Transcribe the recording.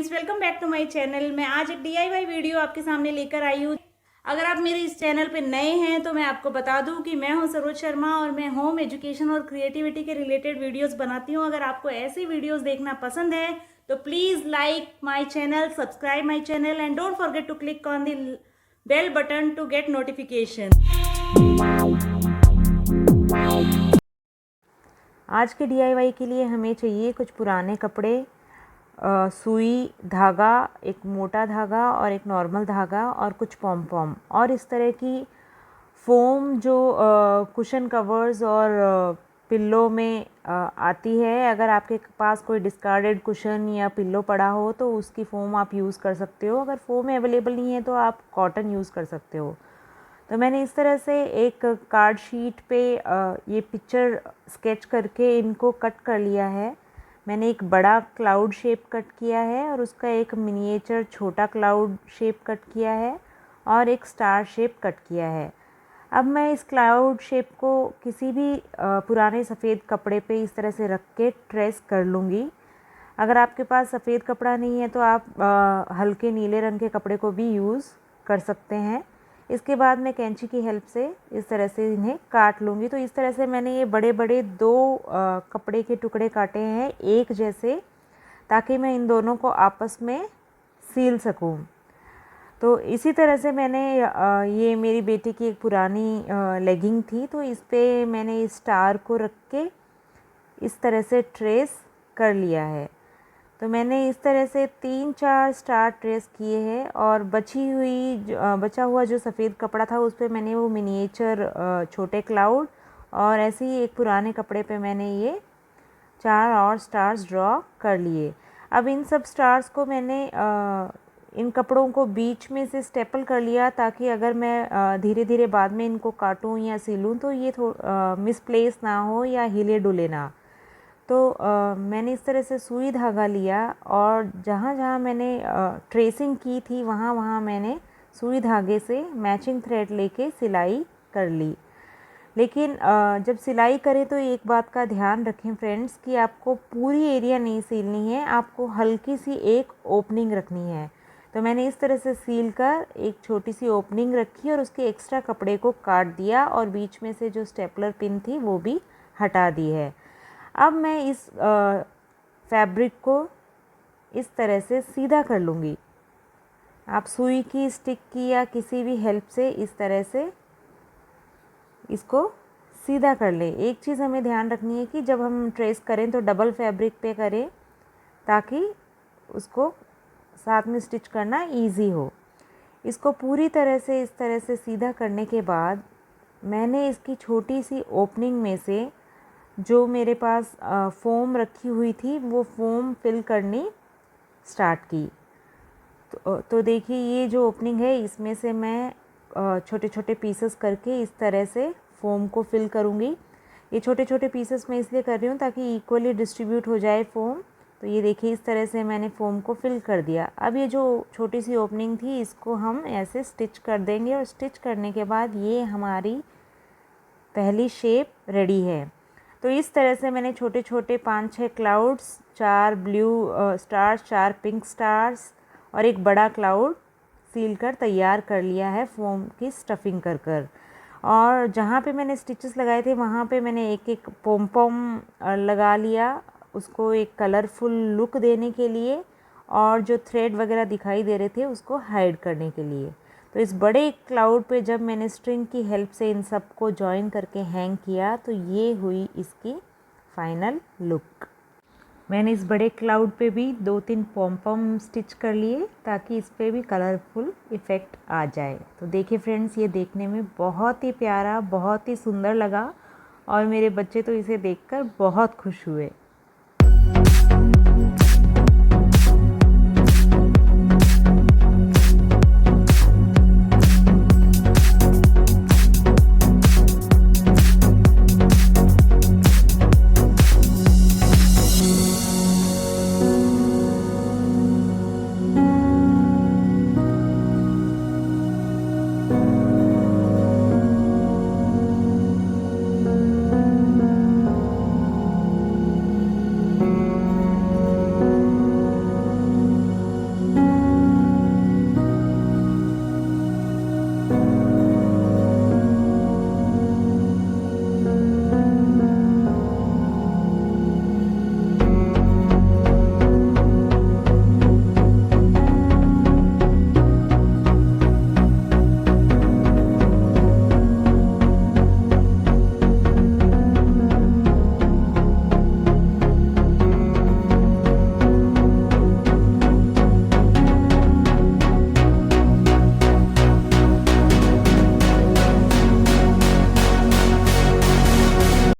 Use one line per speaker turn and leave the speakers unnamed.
Friends, welcome back to my channel. मैं आज एक DIY वीडियो आपके सामने लेकर आई हूँ। अगर आप मेरे इस चैनल पे नए हैं तो मैं आपको बता दूं कि मैं हूं सरोज शर्मा और मैं होम एजुकेशन और क्रिएटिविटी के रिलेटेड वीडियोस बनाती हूं। अगर आपको ऐसी वीडियोस देखना पसंद है तो please like my channel, subscribe my channel and don't forget to click on the bell button to get notification.
आज के DIY के लिए हमें चाहिए कुछ पुराने कपड़े, सुई, धागा, एक मोटा धागा और एक नॉर्मल धागा और कुछ पॉम पॉम और इस तरह की फोम जो कुशन कवर्स और पिल्लो में आती है। अगर आपके पास कोई डिस्कार्डेड कुशन या पिल्लो पड़ा हो तो उसकी फ़ोम आप यूज़ कर सकते हो। अगर फ़ोम अवेलेबल नहीं है तो आप कॉटन यूज़ कर सकते हो। तो मैंने इस तरह से एक कार्ड शीट पे ये पिक्चर स्केच करके इनको कट कर लिया है। मैंने एक बड़ा क्लाउड शेप कट किया है और उसका एक मिनिएचर छोटा क्लाउड शेप कट किया है और एक स्टार शेप कट किया है। अब मैं इस क्लाउड शेप को किसी भी पुराने सफ़ेद कपड़े पे इस तरह से रख के ट्रेस कर लूँगी। अगर आपके पास सफ़ेद कपड़ा नहीं है तो आप हल्के नीले रंग के कपड़े को भी यूज़ कर सकते हैं। इसके बाद मैं कैंची की हेल्प से इस तरह से इन्हें काट लूँगी। तो इस तरह से मैंने ये बड़े बड़े दो कपड़े के टुकड़े काटे हैं एक जैसे, ताकि मैं इन दोनों को आपस में सील सकूँ। तो इसी तरह से मैंने ये मेरी बेटी की एक पुरानी लेगिंग थी, तो इस पे मैंने इस स्टार को रख के इस तरह से ट्रेस कर लिया है। तो मैंने इस तरह से 3-4 स्टार ट्रेस किए हैं और बचा हुआ जो सफ़ेद कपड़ा था उस पर मैंने वो मिनिएचर छोटे क्लाउड और ऐसे ही एक पुराने कपड़े पे मैंने ये 4 और स्टार्स ड्रॉ कर लिए। अब इन सब स्टार्स को मैंने इन कपड़ों को बीच में से स्टेपल कर लिया, ताकि अगर मैं धीरे धीरे बाद में इनको काटूं या सिलूं तो ये मिसप्लेस ना हो या हिले डुले ना। तो मैंने इस तरह से सुई धागा लिया और जहाँ जहाँ मैंने ट्रेसिंग की थी वहाँ वहाँ मैंने सुई धागे से मैचिंग थ्रेड लेके सिलाई कर ली। लेकिन जब सिलाई करें तो एक बात का ध्यान रखें फ्रेंड्स कि आपको पूरी एरिया नहीं सिलनी है, आपको हल्की सी एक ओपनिंग रखनी है। तो मैंने इस तरह से सील कर एक छोटी सी ओपनिंग रखी और उसके एक्स्ट्रा कपड़े को काट दिया और बीच में से जो स्टेपलर पिन थी वो भी हटा दी है। अब मैं इस फैब्रिक को इस तरह से सीधा कर लूँगी। आप सुई की, स्टिक की या किसी भी हेल्प से इस तरह से इसको सीधा कर लें। एक चीज़ हमें ध्यान रखनी है कि जब हम ट्रेस करें तो डबल फैब्रिक पे करें, ताकि उसको साथ में स्टिच करना इजी हो। इसको पूरी तरह से इस तरह से सीधा करने के बाद मैंने इसकी छोटी सी ओपनिंग में से जो मेरे पास फ़ोम रखी हुई थी वो फ़ोम फिल करनी स्टार्ट की। तो देखिए ये जो ओपनिंग है इसमें से मैं छोटे छोटे पीसेस करके इस तरह से फ़ोम को फिल करूँगी। ये छोटे छोटे पीसेस मैं इसलिए कर रही हूँ ताकि इक्वली डिस्ट्रीब्यूट हो जाए फ़ोम। तो ये देखिए इस तरह से मैंने फ़ोम को फिल कर दिया। अब ये जो छोटी सी ओपनिंग थी इसको हम ऐसे स्टिच कर देंगे और स्टिच करने के बाद ये हमारी पहली शेप रेडी है। तो इस तरह से मैंने छोटे छोटे 5-6 clouds, 4 blue stars, 4 pink stars और एक बड़ा क्लाउड सील कर तैयार कर लिया है फ़ोम की स्टफिंग कर कर। और जहाँ पे मैंने स्टिचेस लगाए थे वहाँ पे मैंने एक एक पोम पोम लगा लिया, उसको एक कलरफुल लुक देने के लिए और जो थ्रेड वगैरह दिखाई दे रहे थे उसको हाइड करने के लिए। तो इस बड़े क्लाउड पे जब मैंने स्ट्रिंग की हेल्प से इन सब को जॉइन करके हैंग किया तो ये हुई इसकी फाइनल लुक। मैंने इस बड़े क्लाउड पे भी 2-3 पॉम पॉम स्टिच कर लिए ताकि इस पे भी कलरफुल इफ़ेक्ट आ जाए। तो देखिए फ्रेंड्स, ये देखने में बहुत ही प्यारा, बहुत ही सुंदर लगा और मेरे बच्चे तो इसे देखकर बहुत खुश हुए।